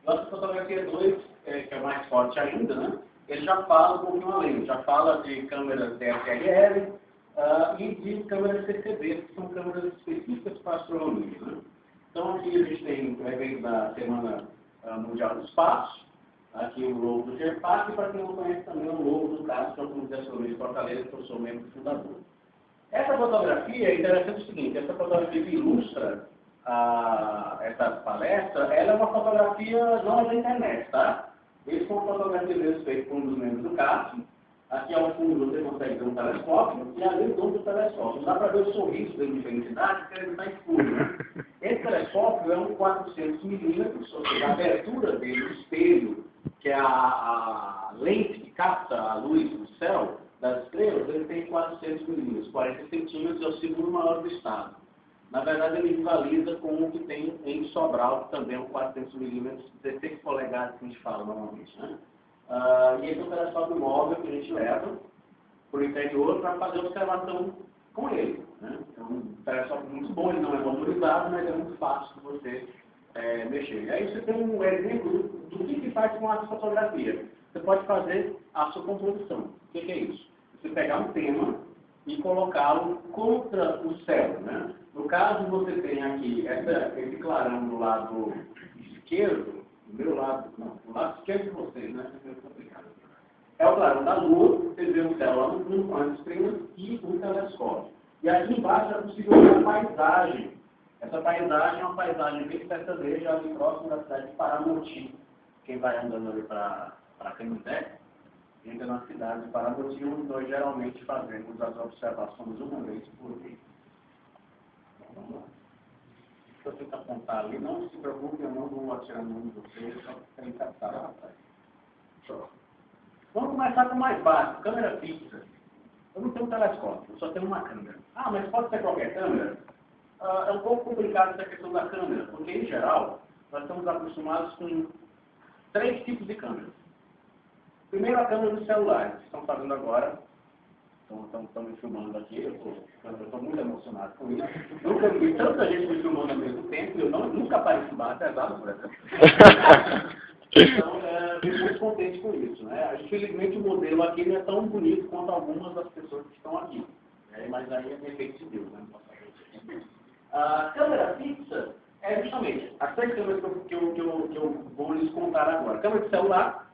Nossa fotografia 2, que é mais forte ainda, né? Ele já fala um pouquinho além, já fala de câmeras DSLR e de câmeras CCD, que são câmeras específicas para astronomia, né? Então aqui a gente tem o evento da Semana Mundial do Espaço, aqui o logo do GEPAC, e para quem não conhece também o logo do CAS, que é o Clube de Astronomia de Fortaleza, que eu sou membro fundador. Essa fotografia é interessante o seguinte, essa fotografia que ilustra essa palestra, ela é uma fotografia não da internet, tá? Esse foi uma fotografia mesmo feita por um dos membros do CAS. Aqui ao fundo você consegue ver um telescópio e ali do do telescópio. Dá para ver o sorriso dele de felicidade, porque ele está escuro, né? Esse telescópio é um 400 milímetros, ou seja, a abertura dele, o espelho, que é a lente que capta a luz do céu, das estrelas, ele tem 400 milímetros, 40 centímetros, é o segundo maior do estado. Na verdade, ele rivaliza com o que tem em Sobral, que também é um 400 milímetros, 16 polegadas, que a gente fala normalmente, né? E esse é um telescópio móvel que a gente leva para o interior para fazer observação com ele, né? É um telescópio muito bom, ele não é motorizado, mas é muito fácil de você mexer. E aí você tem um exemplo do que faz com a fotografia. Você pode fazer a sua composição. O que é isso? Você pegar um tema e colocá-lo contra o céu, né? No caso, você tem aqui esse clarão do lado esquerdo, do meu lado, não, do lado esquerdo de vocês, né? É o clarão da Lua, você vê o céu lá no fundo, com as estrelas e o telescópio. E aqui embaixo é possível ver a paisagem. Essa paisagem é uma paisagem bem sertaneja, ali próximo da cidade de Paramoti. Quem vai andando ali para Canindé, entra na cidade de Paramoti, onde nós geralmente fazemos as observações uma vez por mês. Então, vamos lá. Se você apontar ali, não se preocupe, eu não vou atirar no nome de vocês, só para encaixar lá atrás. Vamos começar com o mais básico, câmera fixa. Eu não tenho um telescópio, eu só tenho uma câmera. Ah, mas pode ser qualquer câmera? É um pouco complicado essa questão da câmera, porque, em geral, nós estamos acostumados com 3 tipos de câmeras. Primeiro, a câmera dos celulares, que estão fazendo agora. Estão me filmando aqui, eu estou muito emocionado com isso. Nunca vi tanta gente me filmando ao mesmo tempo, eu nunca apareci atrasado por essa. Então, fico muito contente com isso, né? Infelizmente, o modelo aqui não é tão bonito quanto algumas das pessoas que estão aqui. Mas aí é defeito de Deus, né? A câmera fixa é justamente as 3 câmeras que eu vou lhes contar agora. Câmera de celular,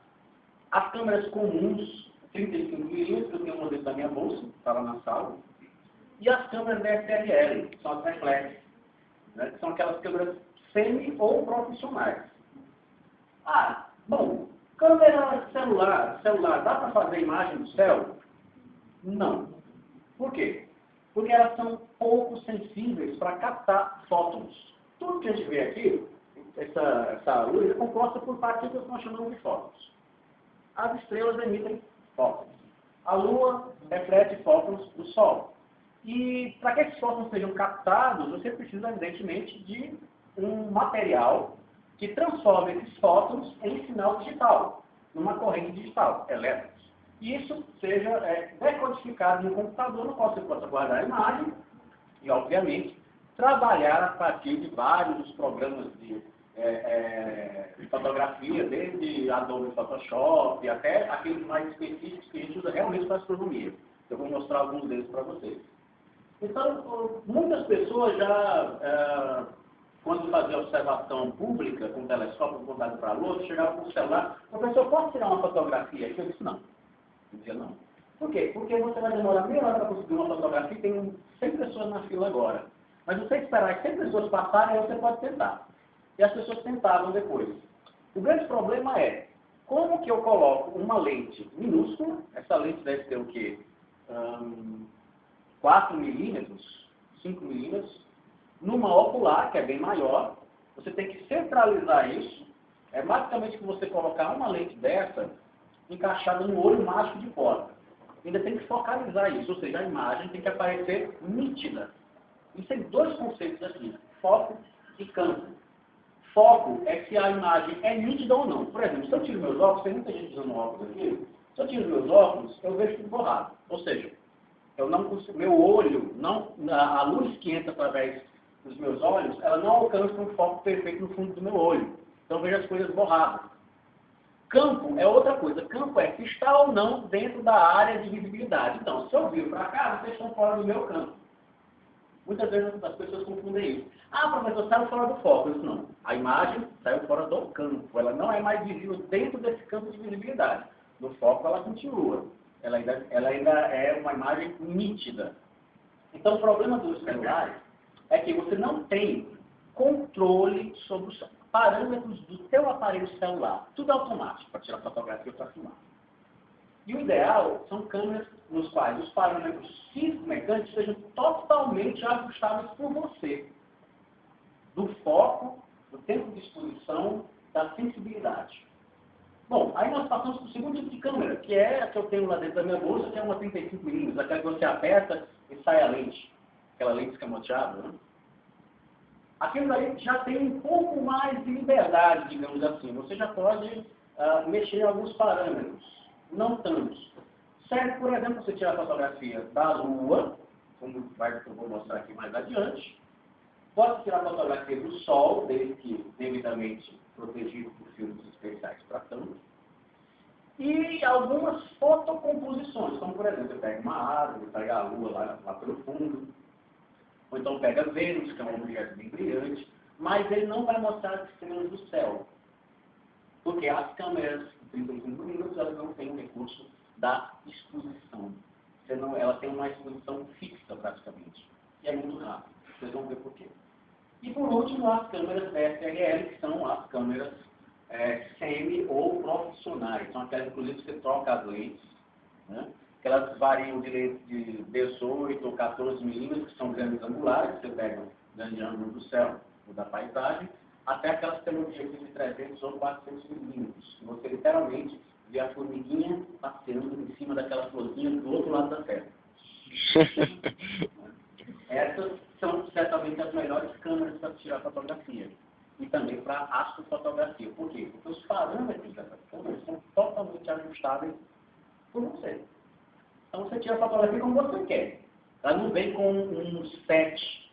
as câmeras comuns, 35 milímetros, eu tenho uma dentro da minha bolsa, está lá na sala, e as câmeras DSLR, que são as reflex, né? Que são aquelas câmeras semi ou profissionais. Ah, bom, câmera celular, dá para fazer imagem do céu? Não. Por quê? Porque elas são pouco sensíveis para captar fótons. Tudo que a gente vê aqui, essa luz, é composta por partículas que nós chamamos de fótons. As estrelas emitem fótons. A Lua reflete fótons do Sol. E para que esses fótons sejam captados, você precisa, evidentemente, de um material que transforme esses fótons em sinal digital, numa corrente digital, elétrica. E isso seja decodificado no computador, no qual você possa guardar a imagem e, obviamente, trabalhar a partir de vários dos programas de fotografia, desde Adobe Photoshop até aqueles mais específicos que a gente usa realmente para astronomia. Eu vou mostrar alguns deles para vocês. Então, muitas pessoas já, quando faziam observação pública com o telescópio apontado para a Lua, chegavam com o celular, professor, posso tirar uma fotografia aqui? Eu disse, não. Eu dizia, não. Por quê? Porque você vai demorar meia hora para conseguir uma fotografia e tem 100 pessoas na fila agora. Mas você esperar que 100 pessoas passarem, aí você pode tentar. E as pessoas tentavam depois. O grande problema é, como que eu coloco uma lente minúscula, essa lente deve ter o quê? 4 milímetros, 5 milímetros, numa ocular, que é bem maior, você tem que centralizar isso, é basicamente que você colocar uma lente dessa encaixada no olho mágico de fora. Ainda tem que focalizar isso, ou seja, a imagem tem que aparecer nítida. Isso tem 2 conceitos aqui, foco e campo. Foco é se a imagem é nítida ou não. Por exemplo, se eu tiro meus óculos, tem muita gente usando óculos aqui, se eu tiro meus óculos, eu vejo tudo borrado. Ou seja, eu não consigo, meu olho, a luz que entra através dos meus olhos, ela não alcança um foco perfeito no fundo do meu olho. Então veja as coisas borradas. Campo é outra coisa. Campo é se está ou não dentro da área de visibilidade. Então, se eu viro para cá, vocês estão fora do meu campo. Muitas vezes as pessoas confundem isso. Ah, professor, saiu fora do foco. Isso não. A imagem saiu fora do campo. Ela não é mais visível dentro desse campo de visibilidade. No foco ela continua. Ela ainda é uma imagem nítida. Então o problema dos celulares é que você não tem controle sobre os parâmetros do seu aparelho celular. Tudo automático para tirar fotografia ou para filmar. E o ideal são câmeras nos quais os parâmetros físico-mecânicos sejam totalmente ajustáveis por você. Do foco, do tempo de exposição, da sensibilidade. Bom, aí nós passamos para o segundo tipo de câmera, que é a que eu tenho lá dentro da minha bolsa, que é uma 35mm, aquela que você aperta e sai a lente. Aquela lente escamoteada, né? Aquilo ali já tem um pouco mais de liberdade, digamos assim. Você já pode mexer em alguns parâmetros. Não tantos. Serve, por exemplo, você tirar a fotografia da Lua, como eu vou mostrar aqui mais adiante. Pode tirar a fotografia do Sol, desde que devidamente protegido por filtros especiais para tanto. E algumas fotocomposições, como por exemplo, você pega uma árvore, pega a Lua lá pelo fundo, ou então pega Vênus, que é um objeto bem brilhante, mas ele não vai mostrar as estrelas do céu. Porque as câmeras de 35mm, elas não têm o recurso da exposição. Ela tem uma exposição fixa, praticamente. E é muito rápido. Vocês vão ver por quê. E por último, as câmeras DSLR, que são as câmeras semi ou profissionais. São aquelas, inclusive, que você troca as lentes, né? Que elas variam de 18 ou 14 milímetros, que são grandes angulares, que você pega o grande ângulo do céu ou da paisagem, até aquelas que têm um objetivo de 300 ou 400 milímetros, que você literalmente vê a formiguinha passeando em cima daquela florzinha do outro lado da Terra. Essas são certamente as melhores câmeras para tirar fotografia. E também para astrofotografia. Por quê? Porque os parâmetros dessas câmeras são totalmente ajustáveis por você. Então você tira a fotografia como você quer. Ela não vem com um set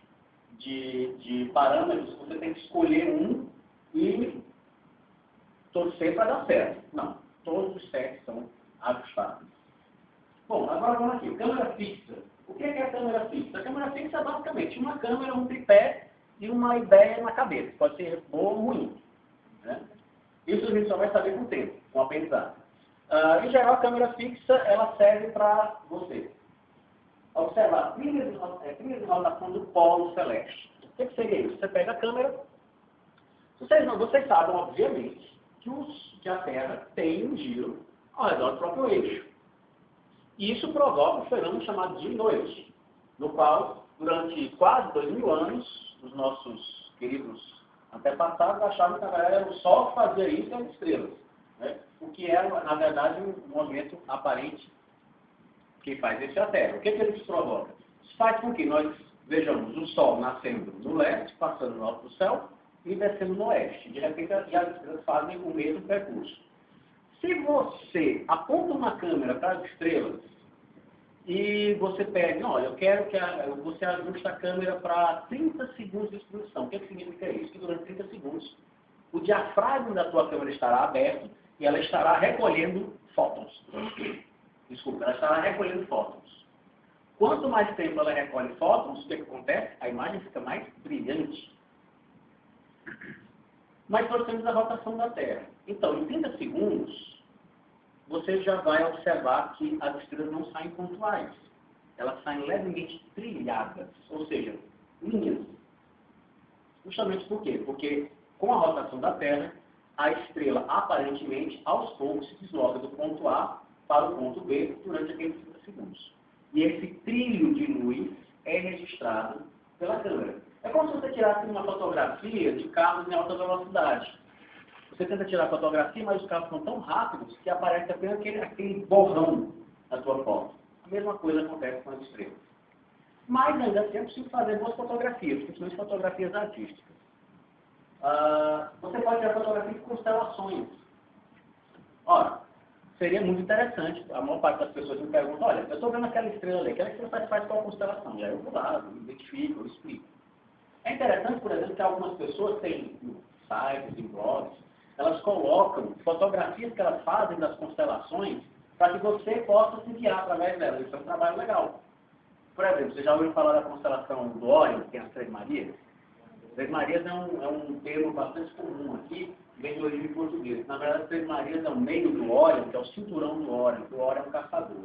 de parâmetros, você tem que escolher um e torcer para dar certo. Não. Todos os sets são ajustáveis. Bom, agora vamos aqui. Câmera fixa. O que é a câmera fixa? A câmera fixa é basicamente uma câmera, um tripé e uma ideia na cabeça. Pode ser boa ou ruim. Né? Isso a gente só vai saber com o tempo, com o aprendizado. Em geral, a câmera fixa ela serve para você observar a trilha de rotação do polo celeste. O que seria isso? Você pega a câmera. Vocês sabem, obviamente, que a Terra tem um giro ao redor do próprio eixo. E isso provoca um fenômeno chamado de noite, no qual, durante quase 2000 anos, os nossos queridos antepassados achavam que era o Sol que fazia isso e as estrelas. Né? O que é, na verdade, um movimento aparente que faz isso a Terra. O que eles provocam? Isso faz com que nós vejamos o Sol nascendo no leste, passando no alto do céu, e descendo no oeste. De repente, as estrelas fazem o mesmo percurso. Se você aponta uma câmera para as estrelas e você pede, olha, eu quero que você ajuste a câmera para 30 segundos de exposição. O que significa isso? Que durante 30 segundos o diafragma da tua câmera estará aberto e ela estará recolhendo fótons. Desculpa, ela estará recolhendo fótons. Quanto mais tempo ela recolhe fótons, o que acontece? A imagem fica mais brilhante. Mas nós temos a rotação da Terra. Então, em 30 segundos, você já vai observar que as estrelas não saem pontuais. Elas saem levemente trilhadas, ou seja, linhas. Justamente por quê? Porque com a rotação da Terra, a estrela aparentemente, aos poucos, se desloca do ponto A para o ponto B durante aqueles 30 segundos. E esse trilho de luz é registrado pela câmera. É como se você tirasse uma fotografia de carros em alta velocidade. Você tenta tirar a fotografia, mas os carros são tão rápidos que aparece apenas aquele borrão na tua foto. A mesma coisa acontece com as estrelas. Mas ainda assim é possível fazer boas fotografias, principalmente fotografias artísticas. Você pode tirar fotografia de constelações. Ora, seria muito interessante. A maior parte das pessoas me perguntam, olha, eu estou vendo aquela estrela ali, aquela estrela faz qual constelação? E aí eu vou lá, eu identifico, eu explico. É interessante, por exemplo, que algumas pessoas têm sites e blogs elas colocam fotografias que elas fazem das constelações para que você possa se guiar através delas. Isso é um trabalho legal. Por exemplo, você já ouviu falar da constelação do Órion, que tem as Três Marias? Três Marias é um termo bastante comum aqui, vem de origem portuguesa. Na verdade, Três Marias é o meio do Órion, que é o cinturão do Órion, que o Órion é um caçador.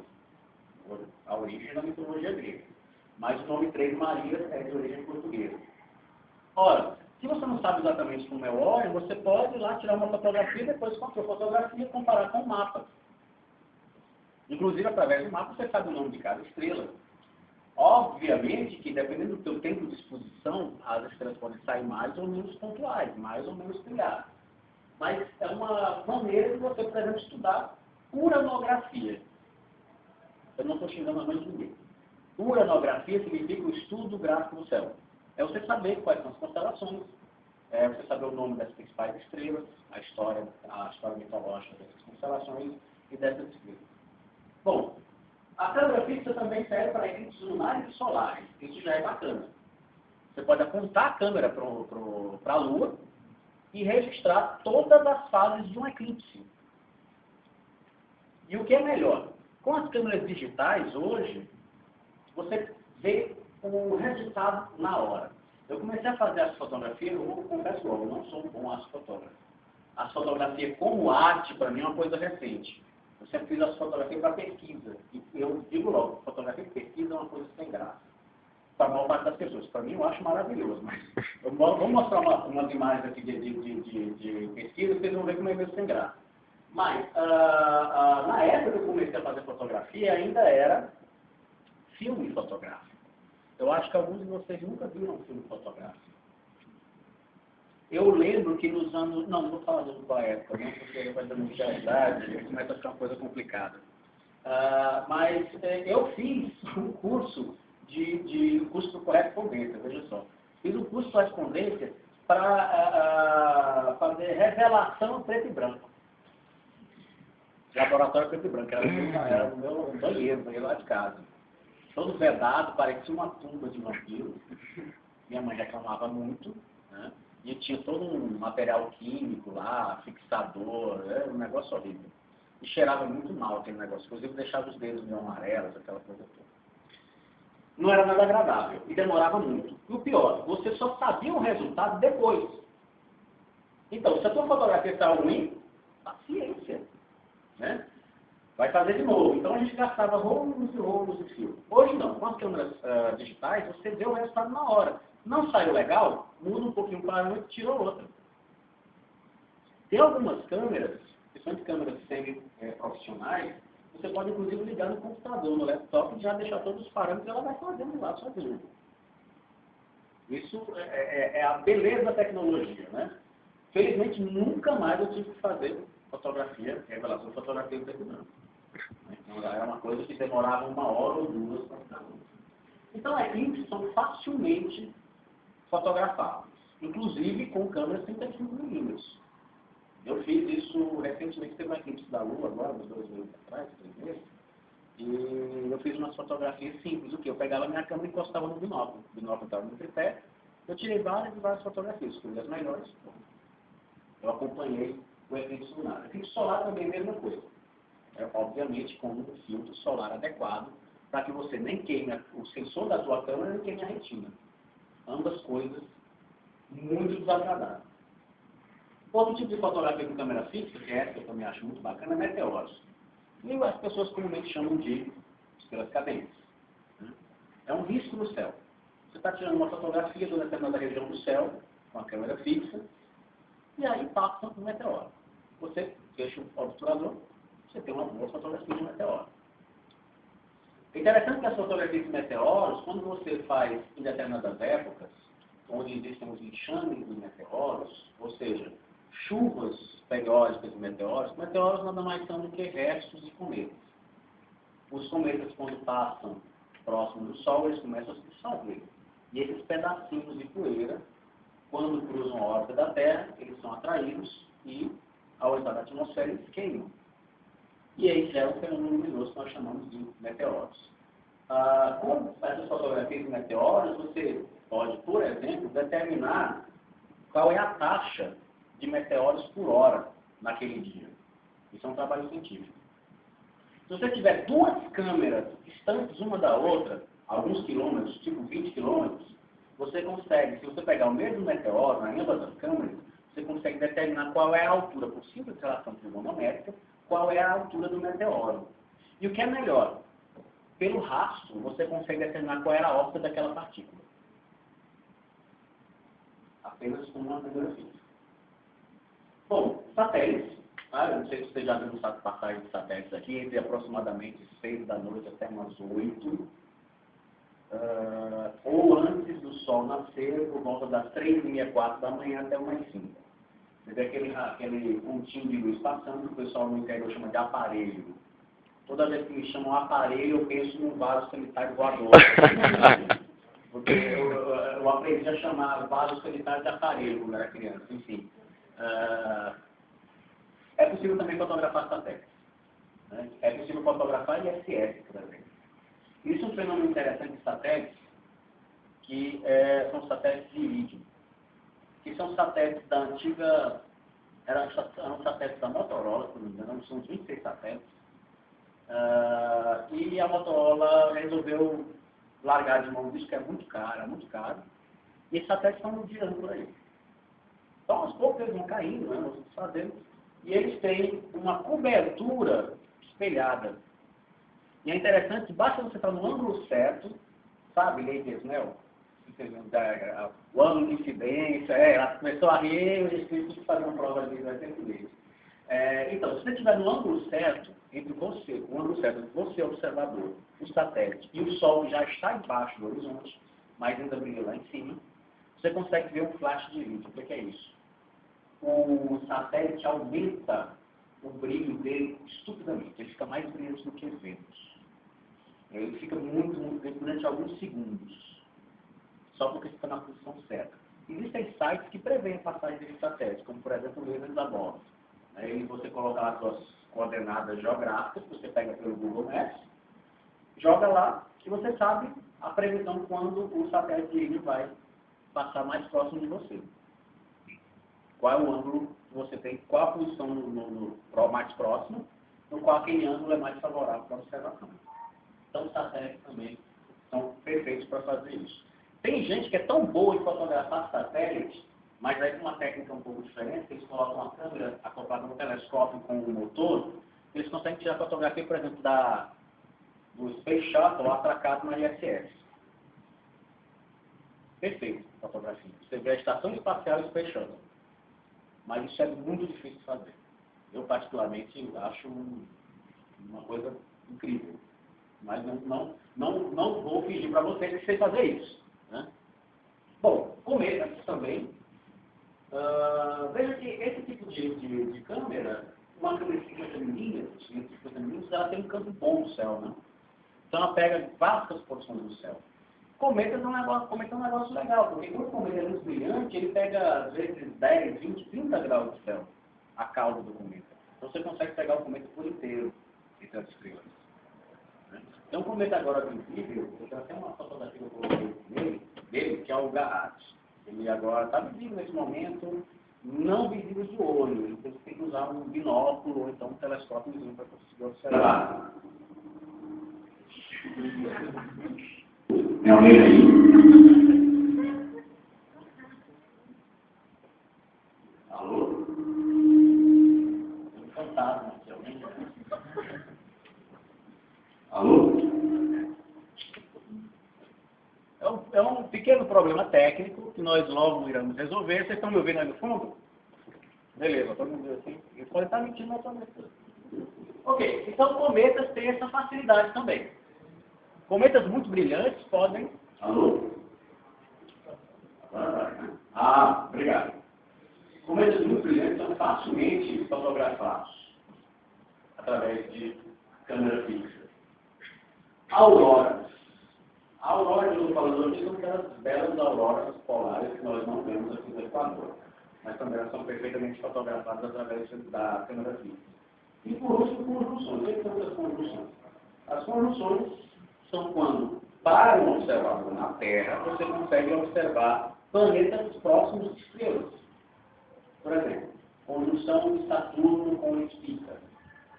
A origem é da mitologia grega. Mas o nome Três Marias é de origem portuguesa. Ora, se você não sabe exatamente como é o Órion, você pode ir lá tirar uma fotografia e depois com a sua fotografia comparar com o mapa. Inclusive, através do mapa, você sabe o nome de cada estrela. Obviamente que, dependendo do seu tempo de exposição, as estrelas podem sair mais ou menos pontuais, mais ou menos brilhadas. Mas é uma maneira de você, por exemplo, estudar uranografia. Eu não estou xingando a mãe de ninguém. Uranografia significa o estudo do gráfico do céu. É você saber quais são as constelações, é você saber o nome das principais estrelas, a história mitológica dessas constelações e dessas estrelas. Bom, a câmera fixa também serve para eclipses lunares e solares. Isso já é bacana. Você pode apontar a câmera para a Lua e registrar todas as fases de um eclipse. E o que é melhor? Com as câmeras digitais, hoje, você vê o resultado na hora. Eu comecei a fazer as fotografias, eu confesso logo, eu não sou um bom astrofotógrafo. As fotografias como arte, para mim, é uma coisa recente. Eu sempre fiz as fotografias para pesquisa. E eu digo logo, fotografia e pesquisa é uma coisa sem graça. Para a maior parte das pessoas. Para mim, eu acho maravilhoso. Mas vou mostrar umas imagens aqui de pesquisa, vocês vão ver como é mesmo sem graça. Mas, na época que eu comecei a fazer fotografia, ainda era filme fotográfico. Eu acho que alguns de vocês nunca viram um filme fotográfico. Eu lembro que nos anos... Não vou falar qual época, não, porque vai denunciar a idade e começa a ficar uma coisa complicada. Mas eu fiz um curso curso por correspondência, veja só. Fiz um curso de correspondência para fazer revelação preto e branco. Laboratório preto e branco, era no meu banheiro lá de casa. Todo vedado, parecia uma tumba de vampiro. Minha mãe reclamava muito, né? E tinha todo um material químico lá, fixador, era um negócio horrível. E cheirava muito mal aquele negócio, inclusive deixava os dedos meio amarelos, aquela coisa toda. Não era nada agradável e demorava muito. E o pior, você só sabia o resultado depois. Então, se a tua fotografia está ruim, paciência, né? Vai fazer de novo. Então a gente gastava rolos e rolos de fio. Hoje não, com as câmeras digitais, você vê o resultado na hora. Não saiu legal, muda um pouquinho o parâmetro e tira outra. Tem algumas câmeras, que são câmeras semi-profissionais, você pode inclusive ligar no computador, no laptop, e já deixar todos os parâmetros e ela vai fazendo lá sozinha. Isso é a beleza da tecnologia, né? Felizmente, nunca mais eu tive que fazer fotografia, revelação de fotografia em preto e branco. Então, era uma coisa que demorava 1 hora ou 2 para cada um. Então, eclipses são facilmente fotografáveis, inclusive com câmeras 35mm. Eu fiz isso recentemente, teve um eclipse da Lua, agora, uns 2 meses atrás, 3 meses, e eu fiz umas fotografias simples. O que? Eu pegava minha câmera e encostava no binóculo. O binóculo estava no tripé, eu tirei várias fotografias, escolhi as melhores. Eu acompanhei o eclipse lunar. O eclipse solar também é a mesma coisa. Obviamente com um filtro solar adequado, para que você nem queime o sensor da sua câmera, nem queime a retina. Ambas coisas muito desagradáveis. Outro tipo de fotografia com câmera fixa, que é essa que eu também acho muito bacana, é meteoros. E as pessoas comumente chamam de estrelas cadentes. É um risco no céu. Você está tirando uma fotografia de uma determinada região do céu, com a câmera fixa, e aí passa um meteoro. Você fecha o obturador, você tem uma boa fotografia de meteoro. É interessante que as fotografias de meteoros, quando você faz em determinadas épocas, onde existem os enxames de meteoros, ou seja, chuvas periódicas de meteoros nada mais são do que restos de cometas. Os cometas, quando passam próximo do Sol, eles começam a se desfazer. E esses pedacinhos de poeira, quando cruzam a órbita da Terra, eles são atraídos e, ao entrar na atmosfera, eles queimam. E aí é um fenômeno luminoso que nós chamamos de meteoros. Com essas fotografias de meteoros, você pode, por exemplo, determinar qual é a taxa de meteoros por hora naquele dia. Isso é um trabalho científico. Se você tiver duas câmeras distantes uma da outra, alguns quilômetros, tipo 20 quilômetros, você consegue, se você pegar o mesmo meteoro em ambas as câmeras, você consegue determinar qual é a altura, por simples relação trigonométrica, qual é a altura do meteoro. E o que é melhor, pelo rastro, você consegue determinar qual era a órbita daquela partícula. Apenas com uma fotografia. Bom, satélites. Eu não sei se você já viu passagem de satélites aqui, entre aproximadamente 6 da noite até umas 8. Ou antes do sol nascer, por volta das 3h30, 4 da manhã até umas 5. Você vê aquele pontinho de luz passando, que o pessoal no interior chama de aparelho. Toda vez que me chamam aparelho, eu penso num vaso sanitário voador. Porque eu aprendi a chamar vaso sanitário de aparelho quando era criança, enfim. É possível também fotografar satélites. Né? É possível fotografar ISS, por exemplo. Isso é um fenômeno interessante de satélites, que são satélites de irídio, que são satélites da antiga, eram satélites da Motorola, se não me engano, são uns 26 satélites, e a Motorola resolveu largar de mão disso, que é muito caro, e esses satélites estão girando por aí. Então, aos poucos eles vão caindo, né, nós estamos fazendo, e eles têm uma cobertura espelhada. E é interessante, basta você estar no ângulo certo, sabe, lei de Snell? O ângulo de incidência, ela começou a rir, eu disse que fazer uma prova de incidência. Então, se você estiver no ângulo certo, entre você, o ângulo certo entre você, observador, o satélite, e o Sol já está embaixo do horizonte, mas ainda brilha lá em cima, você consegue ver um flash de vídeo. O que é isso? O satélite aumenta o brilho dele estupidamente, ele fica mais brilhante do que Vênus. Ele fica muito brilhante durante alguns segundos, só porque fica na posição certa. Existem sites que prevêem a passagem desse satélite, como por exemplo o Laser da Bola. Aí você coloca lá as suas coordenadas geográficas, você pega pelo Google Maps, joga lá e você sabe a previsão quando o satélite vai passar mais próximo de você. Qual é o ângulo que você tem, qual a posição no mais próximo, no qual aquele ângulo é mais favorável para a observação. Então os satélites também são perfeitos para fazer isso. Tem gente que é tão boa em fotografar satélites, mas aí com uma técnica um pouco diferente, eles colocam uma câmera acoplada no telescópio com o motor, eles conseguem tirar fotografia, por exemplo, do Space Shuttle atracado na ISS. Perfeito, fotografia. Você vê a estação espacial e o Space Shuttle. Mas isso é muito difícil de fazer. Eu, particularmente, acho uma coisa incrível. Mas não vou fingir para vocês que sei fazer isso. Né? Bom, cometas também. Veja que esse tipo de câmera, uma câmera de 50 milímetros, ela tem um campo bom do céu. Né? Então ela pega vastas porções do céu. Cometas é um negócio legal, porque quando o cometa é muito brilhante, ele pega, às vezes, 10, 20, 30 graus do céu, a cauda do cometa. Então você consegue pegar o cometa por inteiro, entre as estrelas. Né? Então o cometa agora visível, eu tenho até uma fotografia que eu coloquei dele, que é o Garrat. Ele agora está visível nesse momento, não visível de olho. Então você tem que usar um binóculo ou então um telescópio para conseguir observar. Tem alguém aí? Alô? Tem um fantasma aqui, alguém? Alô? É um pequeno problema técnico que nós logo iremos resolver. Vocês estão me ouvindo aí no fundo? Beleza, todo mundo assim. E pode estar mentindo na sua mesa. Ok, então cometas têm essa facilidade também. Cometas muito brilhantes podem... Alô? Obrigado. Cometas muito brilhantes são facilmente fotografados através de câmera fixa. Auroras. A aurora que eu estou falando aqui são aquelas belas auroras polares que nós não vemos aqui no Equador. Mas também elas são perfeitamente fotografadas através da câmera fixa. E por último, conjunções. O que são as conjunções? As conjunções são quando, para um observador na Terra, você consegue observar planetas próximos de estrelas. Por exemplo, conjunção de Saturno com Espica,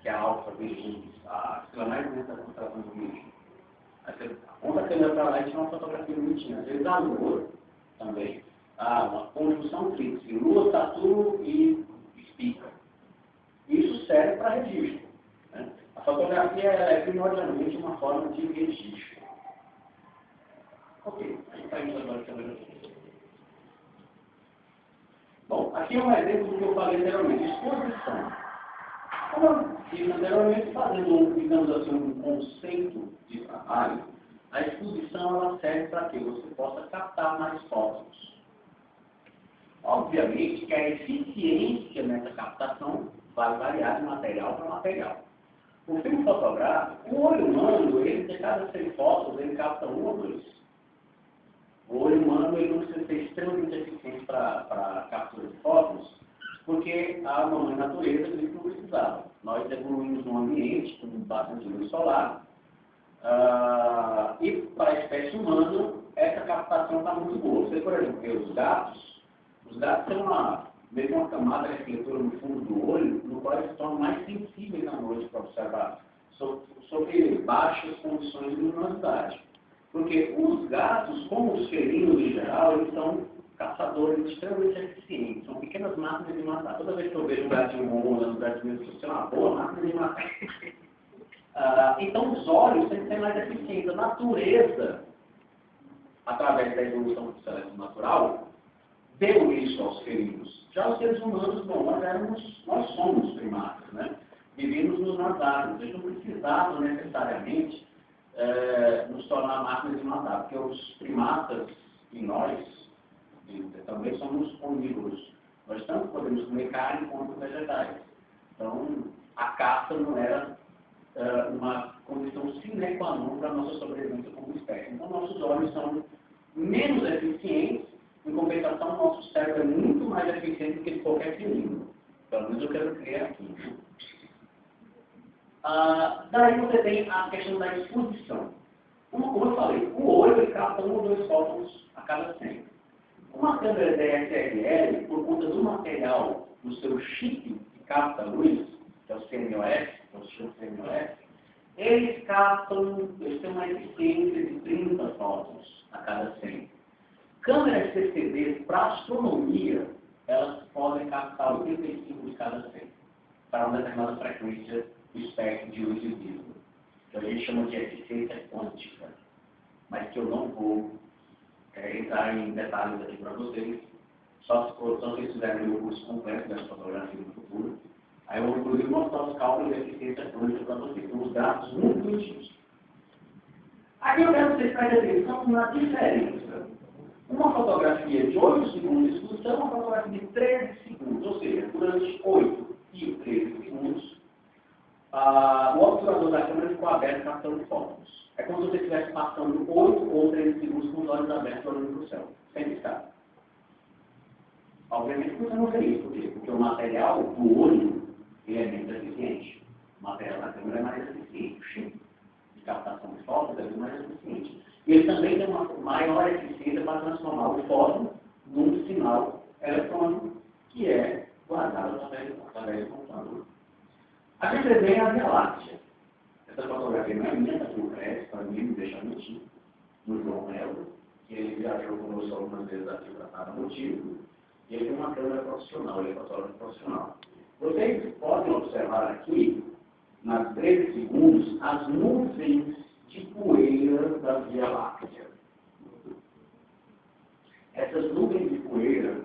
que é a alfa virgem, a estrela mais bonita da constelação do Virgem. Aí você aponta a câmera para lá e tira uma fotografia bonitinha. Às vezes a Lua também. Uma conjunção tríplice, Lua, Saturno e Espica. Isso serve para registro. Né? A fotografia é primordialmente uma forma de registro. Ok, a gente está indo agora para a Bom, aqui é um exemplo do que eu falei anteriormente, exposição. Como eu disse anteriormente, fazendo, digamos assim, um conceito de trabalho, a exposição ela serve para que você possa captar mais fotos. Obviamente que a eficiência nessa captação vai variar de material para material. O filme fotográfico, o olho humano, ele, de cada 100 fotos, ele capta 1 ou 2. O olho humano ele não precisa ser extremamente eficiente para captura de fotos, porque a mamãe natureza diz que não precisava. Nós evoluímos num ambiente com bastante luz solar, e para a espécie humana, essa captação está muito boa. Você, por exemplo, vê os gatos têm mesmo uma camada refletora no fundo do olho, no qual eles se tornam mais sensíveis à noite para observar, sobre baixas condições de luminosidade. Porque os gatos, como os felinos em geral, eles são caçadores extremamente eficientes, são pequenas máquinas de matar. Toda vez que eu vejo um gatinho bom andando perto de mim, isso é uma boa máquina de matar. Então, os olhos têm que ser mais eficientes. A natureza, através da evolução do seleção natural, deu isso aos felinos. Já os seres humanos, bom, nós somos primatas, né? Vivíamos nas árvores, eles não precisavam necessariamente nos tornar máquinas de matar, porque os primatas e nós também somos onívoros. Nós tanto podemos comer carne quanto vegetais. Então, a caça não era uma condição sine qua non para a nossa sobrevivência como espécie. Então, nossos olhos são menos eficientes, em compensação, nosso cérebro é muito mais eficiente do que de qualquer felino. Pelo menos eu quero crer aqui. Daí você tem a questão da exposição. Como eu falei, o olho ele capta 1 ou 2 fótons a cada 100. Uma câmera DSLR, por conta do material do seu chip que capta a luz, que é o CMOS, eles têm uma eficiência de 30 fótons a cada 100. Câmeras CCD para astronomia, elas podem captar 85 de cada 100, para uma determinada frequência do espectro de luz visível, que a gente chama de eficiência quântica, mas que eu não vou entrar em detalhes aqui para vocês, só se vocês fizerem o meu curso completo dessa fotografia no futuro. Aí eu vou, inclusive, mostrar os cálculos de eficiência quântica para vocês, com os dados muito bonitinhos. Aqui eu quero que vocês prestem atenção na diferença. Uma fotografia de 8 segundos de exposição é uma fotografia de 13 segundos, ou seja, durante 8 e 13 segundos, o obturador da câmera ficou aberto captando fótons. É como se você estivesse passando 8 ou 13 segundos com os olhos abertos olhando para o céu, sem piscar. Obviamente você não vê isso, por quê? Porque o material do olho ele é menos eficiente. O material da câmera é mais eficiente, o chip de captação de fótons é mais eficiente. E ele também tem uma maior eficiência para transformar o fóton num sinal eletrônico que é guardado através do computador. Aqui você vê a Via Láctea. Essa fotografia não é minha, está no crédito, para mim, me deixa mentir, no João Melo, que ele viajou conosco algumas vezes aqui para cada motivo, e ele tem uma câmera profissional, ele é fotógrafo profissional. Vocês podem observar aqui, nas 13 segundos, as nuvens de poeira da Via Láctea. Essas nuvens de poeira,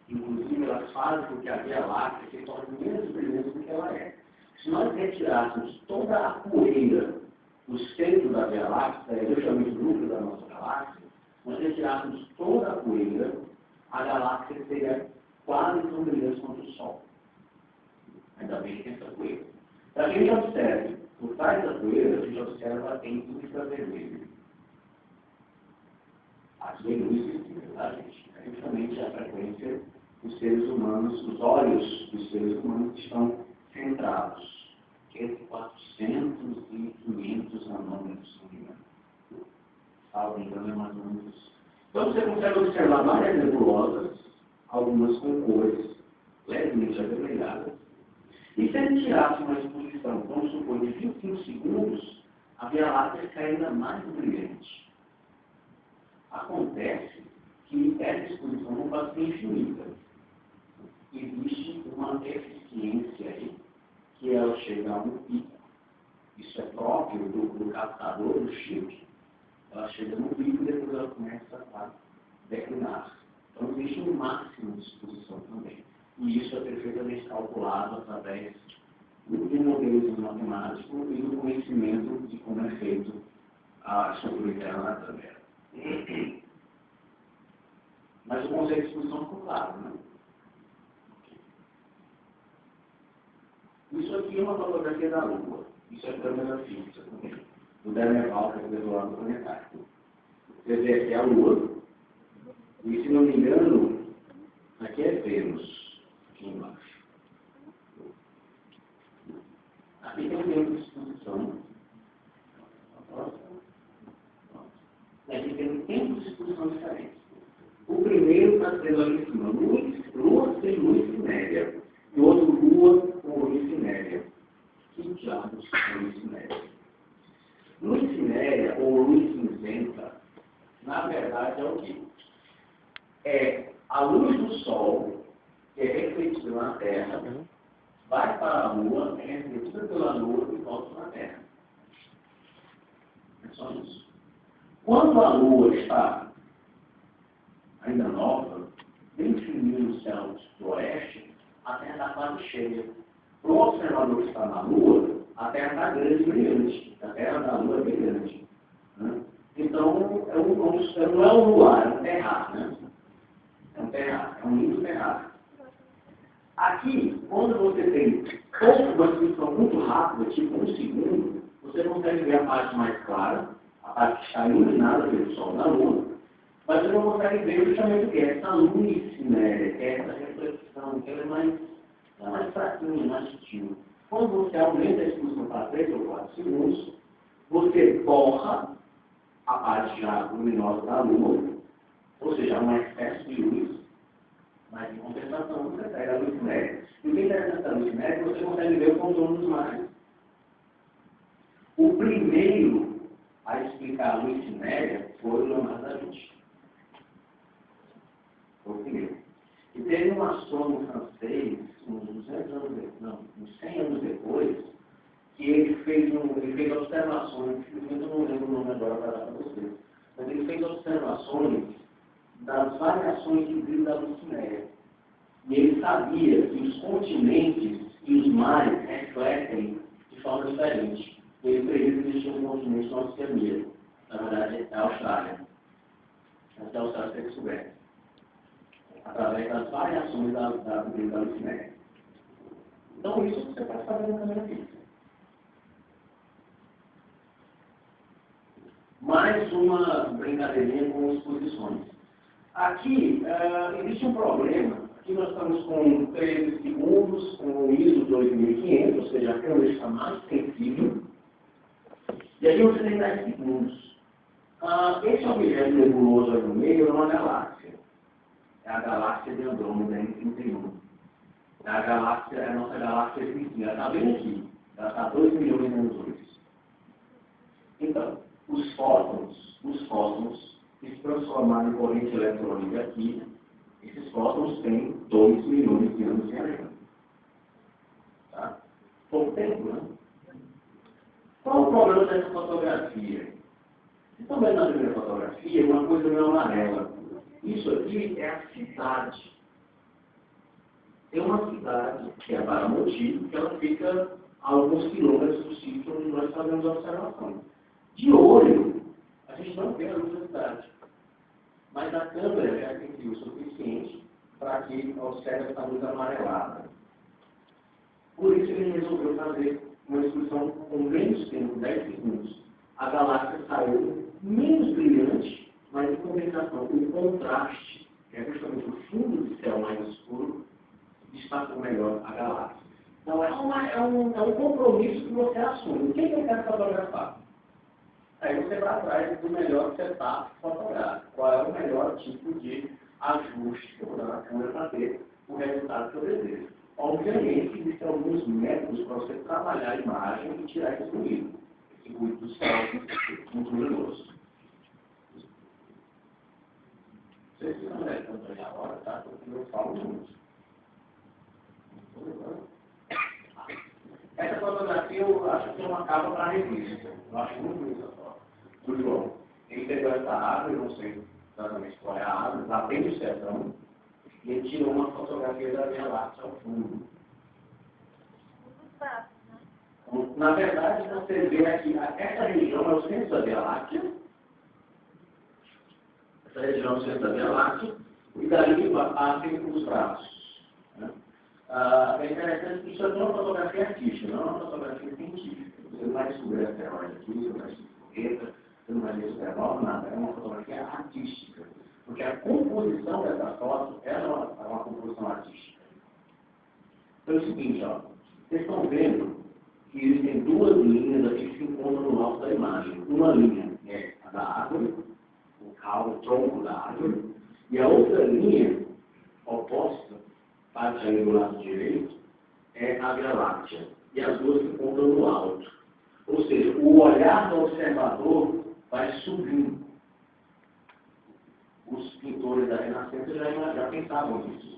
inclusive, elas fazem com que a Via Láctea se torne menos brilhante do que ela é. Se nós retirássemos toda a poeira do centro da Via Láctea, eu chamo de núcleo da nossa galáxia, nós retirássemos toda a poeira, a galáxia seria quase tão brilhante quanto o Sol. Ainda bem que tem essa poeira. Para quem observe, por trás da poeira, a gente observa em infravermelho. Aqui é luz visível, tá, gente? É justamente a frequência dos seres humanos, os olhos dos seres humanos estão centrados. Entre 400 e 500 nanômetros por minuto. Salvo engano, é mais ou menos. Então você consegue observar várias nebulosas, algumas com cores, levemente avermelhada. E se ele tirasse uma exposição, vamos supor, de 25 segundos, a Via Láctea fica ainda mais brilhante. Acontece que essa exposição não pode ser infinita. Existe uma eficiência aí, que ela chega a um pico. Isso é próprio do captador, do chip. Ela chega no pico e depois ela começa a declinar. Então existe um máximo de exposição também. E isso é perfeitamente calculado através do modelismo matemático e do conhecimento de como é feito a estrutura interna da câmera. Mas o conceito de exposição ficou claro, né? Isso aqui é uma fotografia da Lua. Isso é câmera fixa, do Dermeval, que é o desolado planetário. Você vê aqui a Lua, e se não me engano, aqui é Vênus, aqui embaixo. Aqui tem um tempo de exposição. Aqui tem um tempo de exposição diferente. O primeiro está sendo ali em cima, Lua sem luz cinérea. E o outro, Lua com luz cinérea. Que diabos é luz cinérea? Luz cinérea ou luz cinzenta, na verdade, é o quê? É a luz do Sol, que é refletida na Terra, vai para a Lua, é refletida pela Lua e volta para a Terra. É só isso. Quando a Lua está ainda nova, bem fininho no céu do oeste, a Terra está quase cheia. Para o observador que está na Lua, a Terra está grande e brilhante. A Terra da Lua é brilhante. Né? Então, não é um luar, é um terrar. Né? É um terrar, é um lindo terrar. Aqui, quando você tem uma exposição muito rápida, tipo 1 segundo, você consegue ver a parte mais clara, a parte que está iluminada pelo Sol da Lua, mas você não consegue ver justamente o que é essa luz, né? Essa reflexão, que ela é mais fraquinha, mais sutil. Quando você aumenta a exposição para 3 ou 4 segundos, você borra a parte já luminosa da Lua, ou seja, um excesso de luz, mas em compensação você pega a luz média. E o que é interessante da luz média é que você consegue ver o contorno dos mares. O primeiro a explicar a luz média foi o Leonardo da Vinci. Foi o primeiro. E teve um astrônomo francês, uns 100 anos depois, que ele fez observações, eu não lembro o nome agora para dar para vocês, mas ele fez observações das variações de brilho da luz cinérea. E ele sabia que os continentes e os mares refletem de forma diferente. Ele previu que existia um continente na Oceania, na verdade é a Austrália. Até a Austrália ser descoberta, através das variações da brilho da luz cinérea. Então isso você pode fazer na câmera fixa. Mais uma brincadeirinha com exposições. Aqui existe um problema. Aqui nós estamos com 13 segundos, com o ISO 2500, ou seja, a câmera está mais sensível. E aqui você tem 10 segundos. Esse objeto nebuloso aí no meio é uma galáxia. É a galáxia de Andrômeda M31. É a nossa galáxia vizinha. Ela está bem aqui. Ela está a 2 milhões de anos-luz. Então, os fótons que se transformaram em corrente eletrônica aqui, esses fótons têm 2 milhões de anos de anos. Tá? Pouco tempo, né? Qual o problema dessa fotografia? Vocês estão vendo na primeira fotografia uma coisa meio amarela. Isso aqui é a cidade. É uma cidade, que é a Baramoti, que ela fica a alguns quilômetros do sítio onde nós fazemos a observação. De olho, a gente não vê a luz da cidade. Mas a câmera já tem o suficiente para que observe essa luz amarelada. Por isso ele resolveu fazer uma exposição com menos tempo, 10 segundos. A galáxia saiu menos brilhante, mas em compensação, o contraste, que é justamente o fundo de céu mais escuro, destacou melhor a galáxia. Então é um compromisso que você assume. O que eu quero fotografar? Aí você vai atrás do melhor setup fotográfico. Qual é o melhor tipo de ajuste que eu vou dar na câmera para ter o resultado que eu desejo. Obviamente, existem alguns métodos para você trabalhar a imagem e tirar esse ruído do céu muito luminoso. Vocês estão prestando aí agora, tá? Porque eu falo muito. Essa fotografia eu acho que é uma capa para revista. Eu acho muito bonita essa foto. Do João. Ele pegou essa árvore, não sei exatamente qual é a árvore, lá bem do sertão, e ele tirou uma fotografia da Via Láctea ao fundo. Na verdade, você vê aqui, essa região é o centro da Via Láctea. Essa região é o centro da Via Láctea, e dali passem os braços. Né? É interessante que isso é uma fotografia artística, não é uma fotografia científica. Você não vai descobrir asteroide aqui, você não vai descobrir fogueta, você não vai ver supernova, nada. É uma fotografia artística. Porque a composição dessa foto é uma composição artística. Então é o seguinte, ó, vocês estão vendo que existem duas linhas aqui que se encontram no alto da imagem. Uma linha é a da árvore, o caule, o tronco da árvore, e a outra linha oposta, parte aí do lado direito, é a Via Láctea. E as duas se encontram no alto. Ou seja, o olhar do observador vai subindo. Os pintores da Renascença já pensavam nisso.